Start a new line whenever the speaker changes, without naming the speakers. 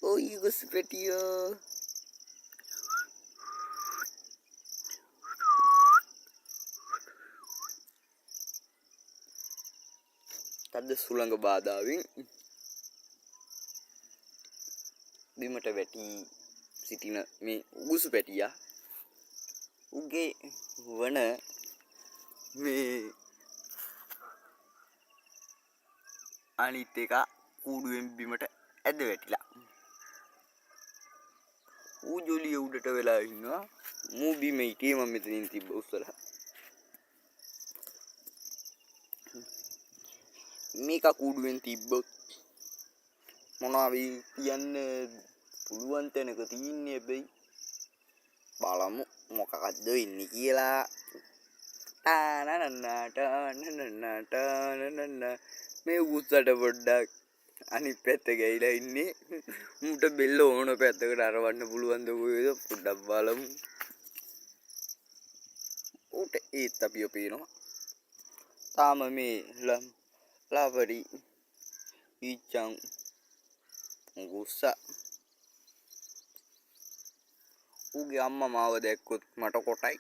Oi guys petia. Tadi sulang ke badawing bimata වැටි සිටින මේ උගුසු පැටියා උගේ වන මේ අනිත් එක කූඩුවෙන් බිමට ඇද වැටිලා ඌ ජොලිය උඩට වෙලා ඉන්නවා මූ බිම හිටියේ මම මෙතනින් තිබ්බ උස්සලා මේක කූඩුවෙන් තිබ්බොත් මොනවා වෙයි කියන්න පුළුවන් තැනක තියන්නේ හැබැයි බලමු මොකක්ද වෙන්නේ කියලා මේ උස්සට පොඩ්ඩක් අනිත් පැත්ත ගිහිලා ඉන්නේ මුට බෙල්ල ඕන පැත්තකට අරවන්න පුළුවන් ද කොහෙද පොඩ්ඩක් බලමු උට ඒත් අපිව පේනවා තාම මේ ලවරි ඊචං උස්සා ඌගේ අම්මා මාව දැක්කොත් මට කොටයි